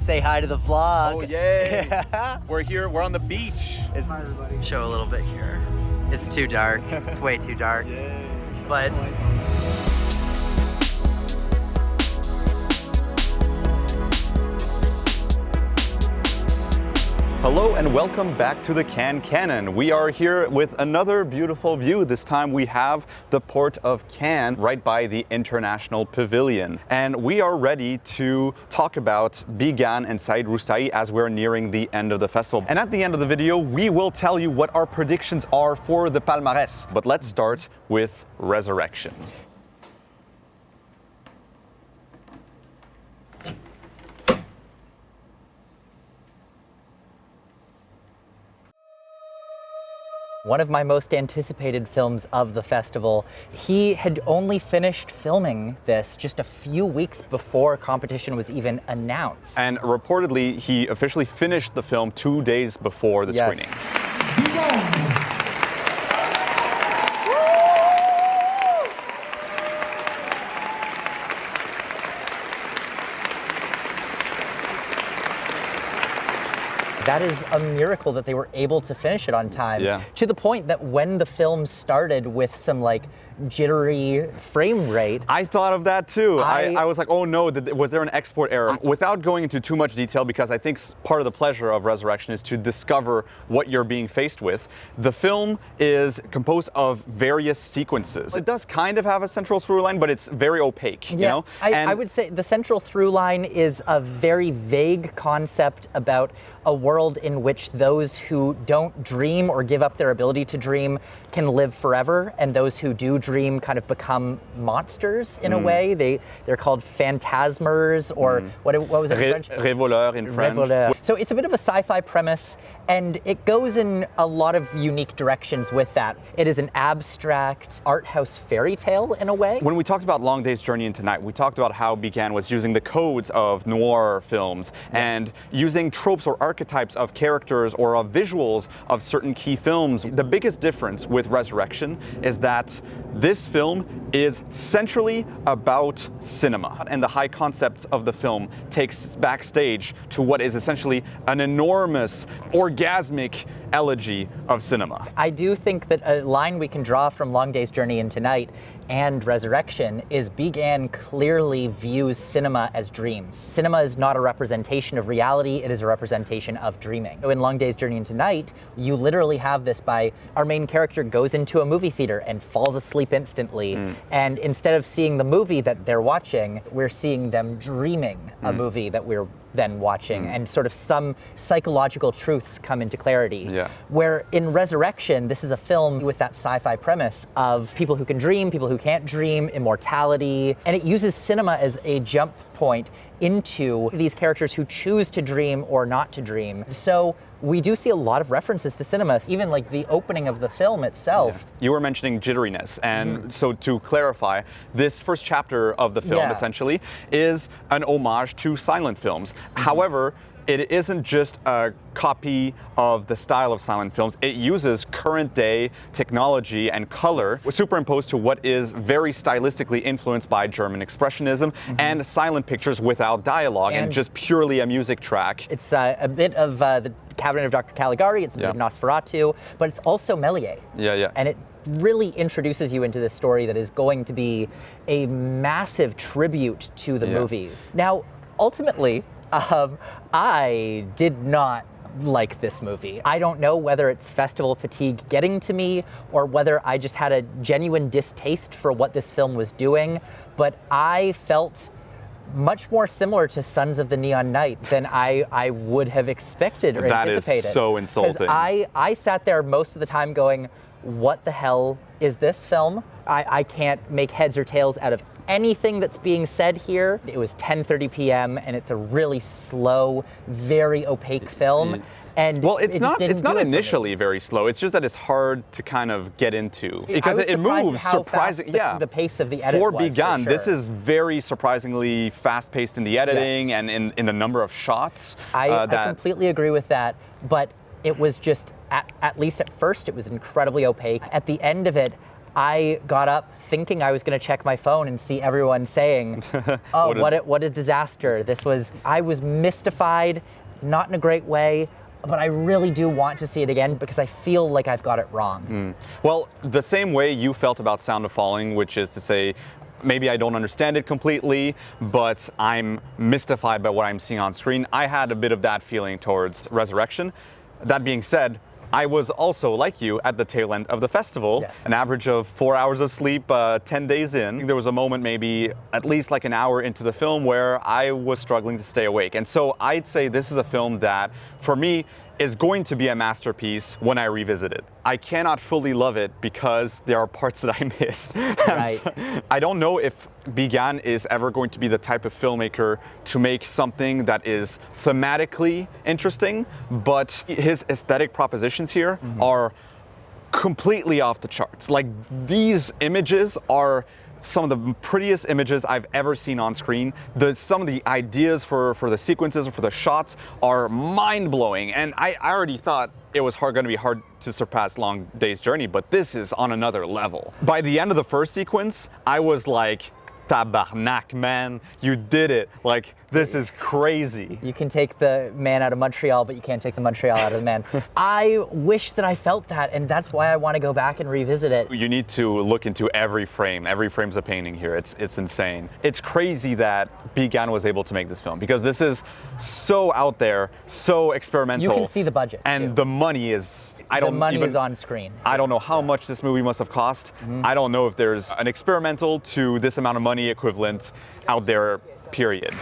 Say hi to the vlog. Oh, yay. Yeah. We're here, we're on the beach. Hi, everybody. Show a little bit here. It's too dark. It's way too dark. Yay. But hello and welcome back to the Cannes Canon. We are here with another beautiful view. This time we have the port of Cannes right by the International Pavilion. And we are ready to talk about Bi Gan and Saeed Roustaee as we're nearing the end of the festival. And at the end of the video, we will tell you what our predictions are for the Palmarès. But let's start with Resurrection. one of my most anticipated films of the festival. He had only finished filming this just a few weeks before competition was even announced. And reportedly, he officially finished the film 2 days before the screening. That is a miracle that they were able to finish it on time. Yeah. To the point that when the film started with some like jittery frame rate. I thought of that too. I was like, oh no, was there an export error? Without going into too much detail, because I think part of the pleasure of Resurrection is to discover what you're being faced with. The film is composed of various sequences. It does kind of have a central through line, but it's very opaque, you know? I would say the central through line is a very vague concept about a world in which those who don't dream or give up their ability to dream can live forever, and those who do dream kind of become monsters in a way. They're called phantasmers, or what was it in French? Rêveurs in French. Rêveurs. So it's a bit of a sci-fi premise, and it goes in a lot of unique directions with that. It is an abstract art house fairy tale in a way. When we talked about Long Day's Journey into Night, we talked about how Bi Gan was using the codes of noir films and using tropes or archetypes of characters or of visuals of certain key films. The biggest difference with Resurrection is that this film is centrally about cinema, and the high concepts of the film takes backstage to what is essentially an enormous, orgasmic elegy of cinema. I do think that a line we can draw from Long Day's Journey into Night and Resurrection is Bi Gan clearly views cinema as dreams. Cinema is not a representation of reality, it is a representation of dreaming. So in Long Day's Journey into Night, you literally have this by our main character goes into a movie theater and falls asleep instantly. And instead of seeing the movie that they're watching, we're seeing them dreaming a movie that we're then watching, and sort of some psychological truths come into clarity. Yeah. Where in Resurrection, this is a film with that sci-fi premise of people who can dream, people who can't dream, immortality, and it uses cinema as a jump point into these characters who choose to dream or not to dream. So we do see a lot of references to cinema, even like the opening of the film itself. Yeah. You were mentioning jitteriness, and so to clarify, this first chapter of the film essentially is an homage to silent films. However, it isn't just a copy of the style of silent films. It uses current day technology and color superimposed to what is very stylistically influenced by German Expressionism and silent pictures without dialogue and just purely a music track. It's a bit of the Cabinet of Dr. Caligari, it's a bit of Nosferatu, but it's also Méliès. And it really introduces you into this story that is going to be a massive tribute to the movies. Now, ultimately, I did not like this movie. I don't know whether it's festival fatigue getting to me or whether I just had a genuine distaste for what this film was doing, but I felt much more similar to Sons of the Neon Night than I would have expected or anticipated. That is so insulting. I sat there most of the time going, what the hell is this film? I can't make heads or tails out of anything that's being said here. It was 10:30 p.m. and it's a really slow, very opaque film. And well, it's not initially very slow. It's just that it's hard to kind of get into because it moves surprisingly. The pace of the edit for was, Bi Gan, for sure. this is very surprisingly fast-paced in the editing and in the number of shots. I completely agree with that, but it was just at least at first it was incredibly opaque. At the end of it, I got up thinking I was going to check my phone and see everyone saying, oh, what a disaster. I was mystified, not in a great way, but I really do want to see it again because I feel like I've got it wrong. Well, the same way you felt about Sound of Falling, which is to say, maybe I don't understand it completely, but I'm mystified by what I'm seeing on screen. I had a bit of that feeling towards Resurrection. That being said, I was also, like you, at the tail end of the festival. Yes. An average of 4 hours of sleep, 10 days in. There was a moment maybe at least like an hour into the film where I was struggling to stay awake. And so I'd say this is a film that, for me, is going to be a masterpiece when I revisit it. I cannot fully love it because there are parts that I missed. Right. I don't know if Bi Gan is ever going to be the type of filmmaker to make something that is thematically interesting, but his aesthetic propositions here are completely off the charts. Like, these images are some of the prettiest images I've ever seen on screen. Some of the ideas for the sequences, for the shots are mind-blowing, and I already thought it was going to be hard to surpass Long Day's Journey, but this is on another level. By the end of the first sequence, I was like, tabarnak, man, you did it. Like, this is crazy. You can take the man out of Montreal, but you can't take the Montreal out of the man. I wish that I felt that, and that's why I want to go back and revisit it. You need to look into every frame. Every frame's a painting here. It's insane. It's crazy that Bi Gan was able to make this film, because this is so out there, so experimental. You can see the budget, and too. the money is, The money is on screen. I don't know how much this movie must have cost. I don't know if there's an experimental to this amount of money equivalent out there, period.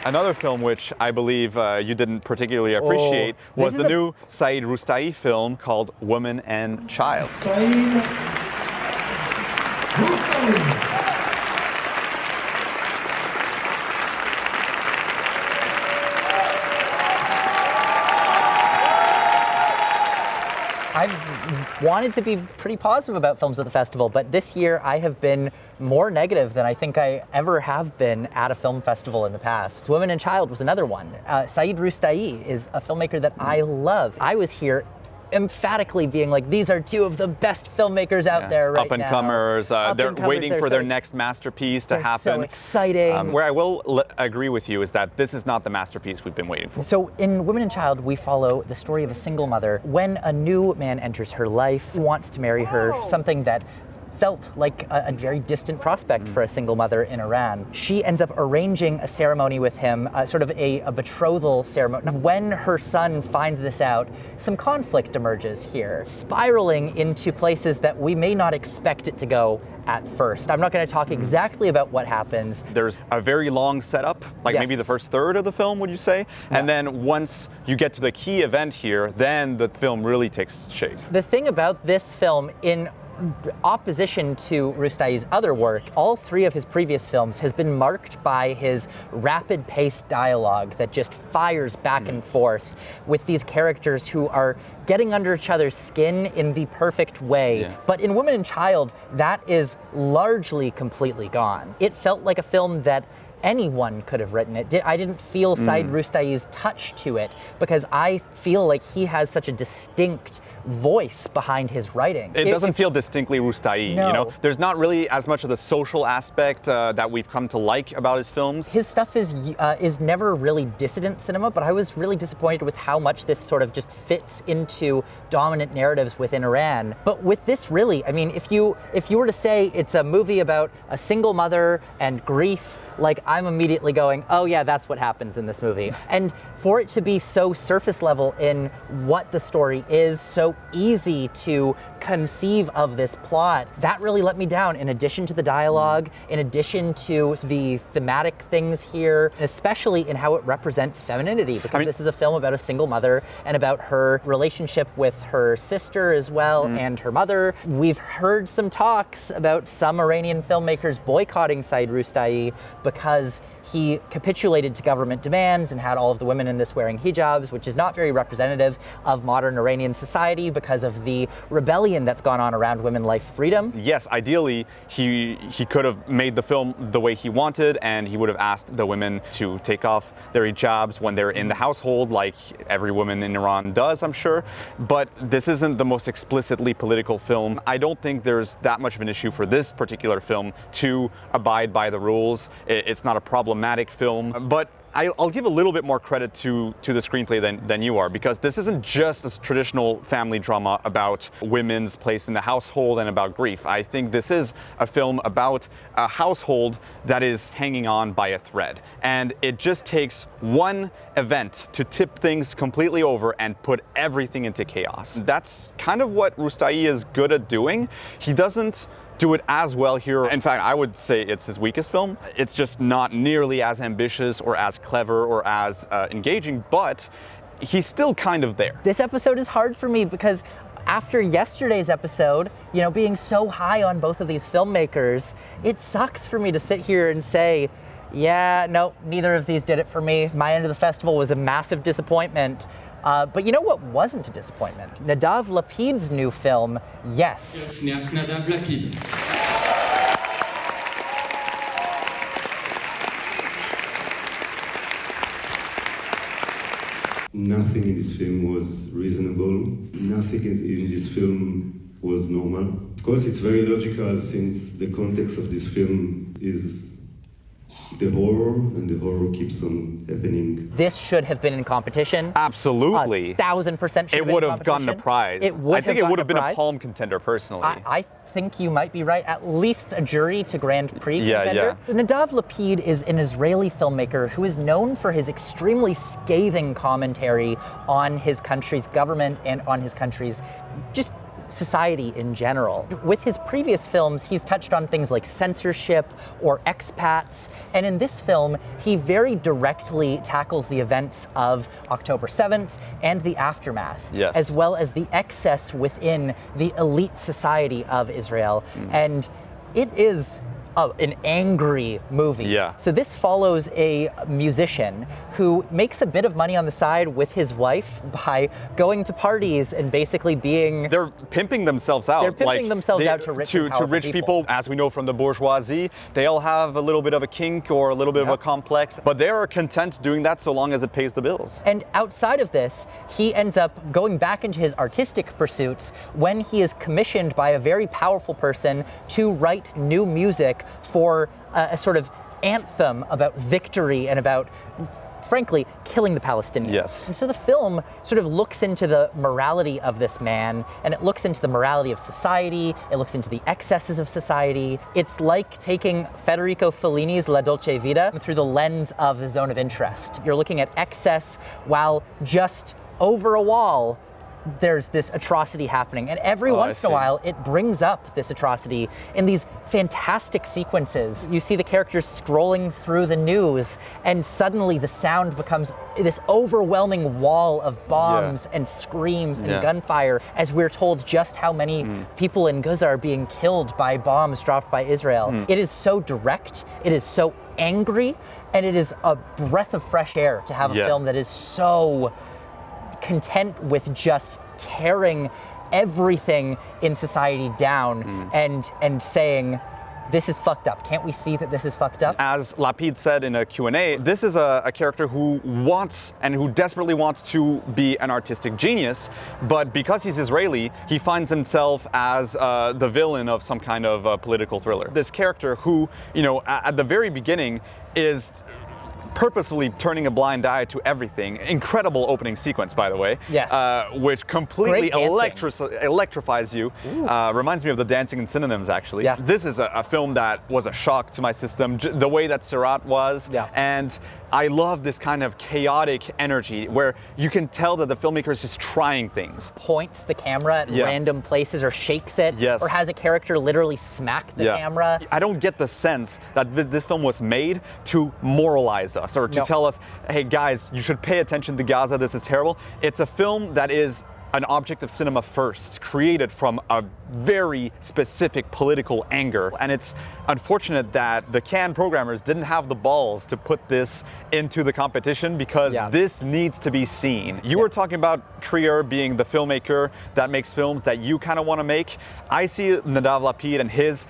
Another film which I believe you didn't particularly appreciate was the new Saeed Roustaee film called Woman and Child. Saeed Roustaee. I've wanted to be pretty positive about films at the festival, but this year I have been more negative than I think I ever have been at a film festival in the past. Woman and Child was another one. Saeed Roustaee is a filmmaker that I love. I was here emphatically being like, these are two of the best filmmakers out there right now. Up-and-comers, they're waiting for their next masterpiece to happen. So exciting. Where I will agree with you is that this is not the masterpiece we've been waiting for. So in Woman and Child, we follow the story of a single mother. When a new man enters her life, wants to marry her, something that felt like a very distant prospect for a single mother in Iran. She ends up arranging a ceremony with him, sort of a betrothal ceremony. When her son finds this out, some conflict emerges here, spiraling into places that we may not expect it to go at first. I'm not going to talk exactly about what happens. There's a very long setup, like maybe the first third of the film, would you say? Yeah. And then once you get to the key event here, then the film really takes shape. The thing about this film, in opposition to Roustaee's other work, all three of his previous films has been marked by his rapid-paced dialogue that just fires back and forth with these characters who are getting under each other's skin in the perfect way. Yeah. But in Woman and Child, that is largely completely gone. It felt like a film that anyone could have written it. I didn't feel Saeed Roustaee's touch to it because I feel like he has such a distinct voice behind his writing. It doesn't feel distinctly Roustaee, no. You know? There's not really as much of the social aspect that we've come to like about his films. His stuff is never really dissident cinema, but I was really disappointed with how much this sort of just fits into dominant narratives within Iran. But with this, really, I mean, if you were to say it's a movie about a single mother and grief, like, I'm immediately going, oh yeah, that's what happens in this movie. And for it to be so surface level in what the story is, so easy to conceive of this plot, that really let me down, in addition to the dialogue, in addition to the thematic things here, and especially in how it represents femininity, because this is a film about a single mother and about her relationship with her sister as well, and her mother. We've heard some talks about some Iranian filmmakers boycotting Saeed Roustaee because he capitulated to government demands and had all of the women in this wearing hijabs, which is not very representative of modern Iranian society because of the rebellion that's gone on around women life freedom. Yes, ideally, he could have made the film the way he wanted, and he would have asked the women to take off their hijabs when they're in the household, like every woman in Iran does, I'm sure. But this isn't the most explicitly political film. I don't think there's that much of an issue for this particular film to abide by the rules. It's not a problematic film, but I'll give a little bit more credit to the screenplay than you are, because this isn't just a traditional family drama about women's place in the household and about grief. I think this is a film about a household that is hanging on by a thread. And it just takes one event to tip things completely over and put everything into chaos. That's kind of what Roustaee is good at doing. He doesn't do it as well here. In fact, I would say it's his weakest film. It's just not nearly as ambitious or as clever or as engaging, but he's still kind of there. This episode is hard for me because after yesterday's episode, you know, being so high on both of these filmmakers, it sucks for me to sit here and say, yeah, no, neither of these did it for me. My end of the festival was a massive disappointment. But you know what wasn't a disappointment? Nadav Lapid's new film, Yes. Nadav Lapid. Nothing in this film was reasonable. Nothing in this film was normal. Of course, it's very logical since the context of this film is the horror, and the horror keeps on happening. This should have been in competition. Absolutely. 1000% should it would have gotten a prize. I think it would have been a Palme contender, personally. I think you might be right. At least a jury to Grand Prix contender. Yeah. Nadav Lapid is an Israeli filmmaker who is known for his extremely scathing commentary on his country's government and on his country's just society in general. With his previous films, he's touched on things like censorship or expats, and in this film, he very directly tackles the events of October 7th and the aftermath, yes, as well as the excess within the elite society of Israel. And it is an angry movie. Yeah. So this follows a musician who makes a bit of money on the side with his wife by going to parties and basically being... They're pimping themselves out. They're pimping themselves out to rich and powerful people. As we know from the bourgeoisie, they all have a little bit of a kink or a little bit of a complex, but they are content doing that so long as it pays the bills. And outside of this, he ends up going back into his artistic pursuits when he is commissioned by a very powerful person to write new music for a sort of anthem about victory and about, frankly, killing the Palestinians. Yes. And so the film sort of looks into the morality of this man, and it looks into the morality of society, it looks into the excesses of society. It's like taking Federico Fellini's La Dolce Vita through the lens of the zone of interest. You're looking at excess while just over a wall there's this atrocity happening, and every once in a while it brings up this atrocity in these fantastic sequences. You see the characters scrolling through the news, and suddenly the sound becomes this overwhelming wall of bombs and screams and gunfire, as we're told just how many people in Gaza are being killed by bombs dropped by Israel. It is so direct, it is so angry, and it is a breath of fresh air to have a film that is so content with just tearing everything in society down and saying, this is fucked up. Can't we see that this is fucked up? As Lapid said in a Q&A, this is a character who wants and who desperately wants to be an artistic genius, but because he's Israeli, he finds himself as the villain of some kind of political thriller. This character who, you know, at the very beginning is purposefully turning a blind eye to everything. Incredible opening sequence, by the way. Yes. Which completely electrifies you. Reminds me of the Dancing in Synonyms, actually. Yeah. This is a film that was a shock to my system, the way that Sirat was. Yeah. And I love this kind of chaotic energy where you can tell that the filmmaker is just trying things. Points the camera at random places or shakes it, or has a character literally smack the camera. I don't get the sense that this film was made to moralize us or to tell us, hey guys, you should pay attention to Gaza, this is terrible. It's a film that is an object of cinema first, created from a very specific political anger. And it's unfortunate that the Cannes programmers didn't have the balls to put this into the competition, because this needs to be seen. You were talking about Trier being the filmmaker that makes films that you kind of want to make. I see Nadav Lapid and his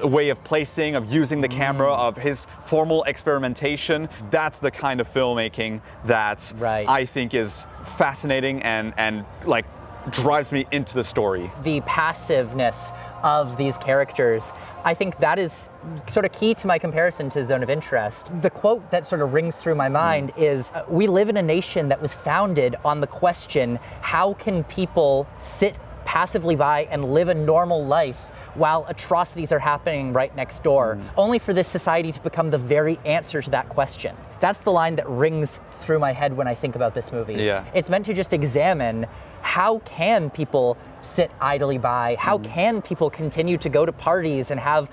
way of placing, of using the camera, of his formal experimentation. That's the kind of filmmaking that I think is fascinating and like drives me into the story. The passiveness of these characters, I think that is sort of key to my comparison to Zone of Interest. The quote that sort of rings through my mind is, we live in a nation that was founded on the question, how can people sit passively by and live a normal life while atrocities are happening right next door, only for this society to become the very answer to that question. That's the line that rings through my head when I think about this movie. It's meant to just examine, how can people sit idly by? How can people continue to go to parties and have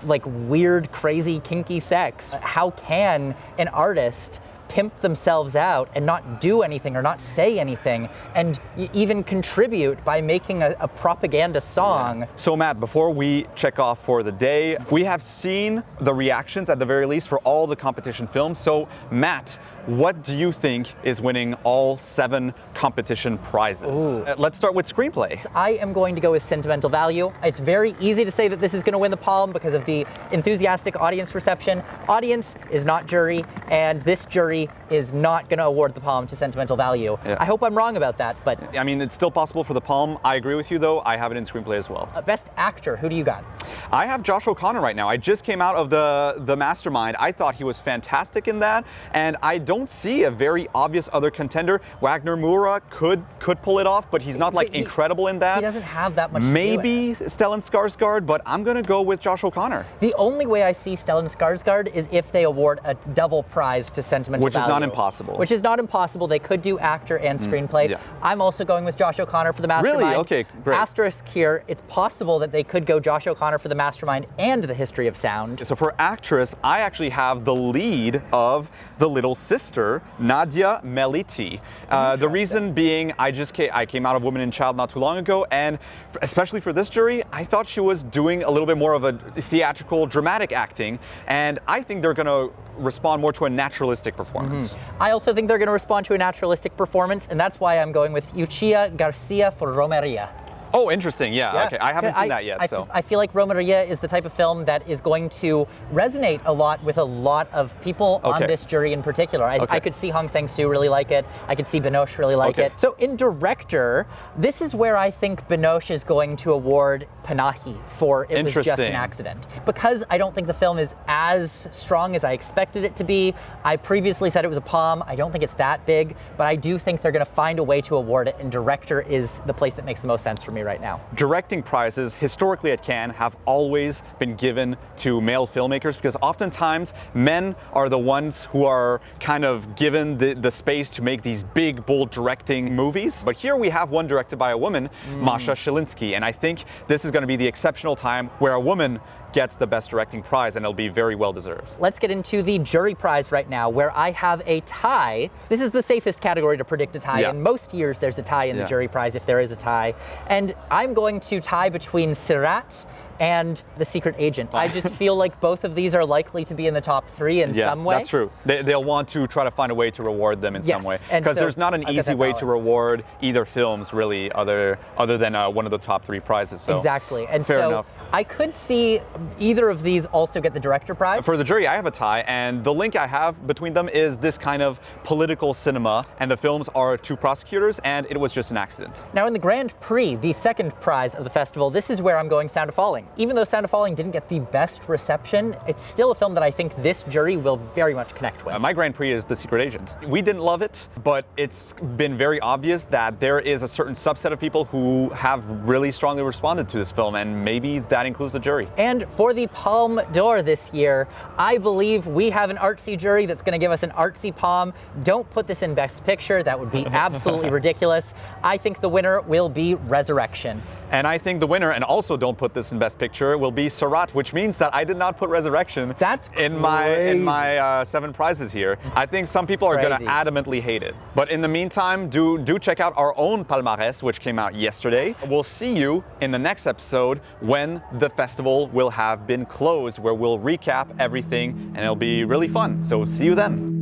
like weird, crazy, kinky sex? How can an artist pimp themselves out and not do anything or not say anything, and even contribute by making a propaganda song? So Matt, before we check off for the day, we have seen the reactions at the very least for all the competition films. So Matt, what do you think is winning all 7 competition prizes? Let's start with screenplay. I am going to go with sentimental value. It's very easy to say that this is going to win the Palme because of the enthusiastic audience reception. Audience is not jury, and this jury is not going to award the Palme to sentimental value. I hope I'm wrong about that, but... I mean, it's still possible for the Palme. I agree with you, though. I have it in screenplay as well. Best actor, who do you got? I have Josh O'Connor right now. I just came out of the Mastermind. I thought he was fantastic in that, and I don't see a very obvious other contender. Wagner Moura could pull it off, but he's not like incredible in that. He doesn't have that much. Maybe Stellan Skarsgård, but I'm gonna go with Josh O'Connor. The only way I see Stellan Skarsgård is if they award a double prize to sentimental value. Which is not impossible. Which is not impossible. They could do actor and screenplay. I'm also going with Josh O'Connor for the Mastermind. Really? Okay, great. Asterisk here, it's possible that they could go Josh O'Connor for the Mastermind and the History of Sound. So for actress, I actually have the lead of the little sister, Nadia Meliti. The reason being, I came out of Woman and Child not too long ago, and especially for this jury, I thought she was doing a little bit more of a theatrical, dramatic acting, and I think they're gonna respond more to a naturalistic performance. I also think they're gonna respond to a naturalistic performance, and that's why I'm going with Yuchia Garcia for Romeria. Oh, interesting. Yeah. Okay. I haven't seen that yet. I feel like Romeria is the type of film that is going to resonate a lot with a lot of people on this jury in particular. I could see Hong Sang-soo really like it. I could see Binoche really like it. So in director, this is where I think Binoche is going to award Panahi for It Was Just an Accident. Because I don't think the film is as strong as I expected it to be. I previously said it was a Palme. I don't think it's that big, but I do think they're going to find a way to award it, and director is the place that makes the most sense for me right now. Directing prizes historically at Cannes have always been given to male filmmakers, because oftentimes men are the ones who are kind of given the space to make these big, bold directing movies. But here we have one directed by a woman, Masha Shilinsky, and I think this is going to be the exceptional time where a woman gets the best directing prize, and it'll be very well deserved. Let's get into the jury prize right now, where I have a tie. This is the safest category to predict a tie. In most years there's a tie in the jury prize if there is a tie. And I'm going to tie between Sirat and The Secret Agent. I just feel like both of these are likely to be in the top 3 in some way. Yeah, that's true. They'll want to try to find a way to reward them in some way. Because there's not an easy way to reward either films, really, other than one of the top 3 prizes. So exactly. And fair enough. I could see either of these also get the director prize. For the jury, I have a tie, and the link I have between them is this kind of political cinema, and the films are 2 prosecutors, and It Was Just an Accident. Now in the Grand Prix, the second prize of the festival, this is where I'm going Sound of Falling. Even though Sound of Falling didn't get the best reception, it's still a film that I think this jury will very much connect with. My Grand Prix is The Secret Agent. We didn't love it, but it's been very obvious that there is a certain subset of people who have really strongly responded to this film, and maybe that includes the jury. And for the Palme d'Or this year, I believe we have an artsy jury that's going to give us an artsy Palme. Don't put this in Best Picture. That would be absolutely ridiculous. I think the winner will be Resurrection. And I think the winner, and also don't put this in Best Picture will be Surat, which means that I did not put Resurrection in my 7 prizes here. I think some people are going to adamantly hate it. But in the meantime, do check out our own Palmarès, which came out yesterday. We'll see you in the next episode when the festival will have been closed, where we'll recap everything and it'll be really fun. So see you then.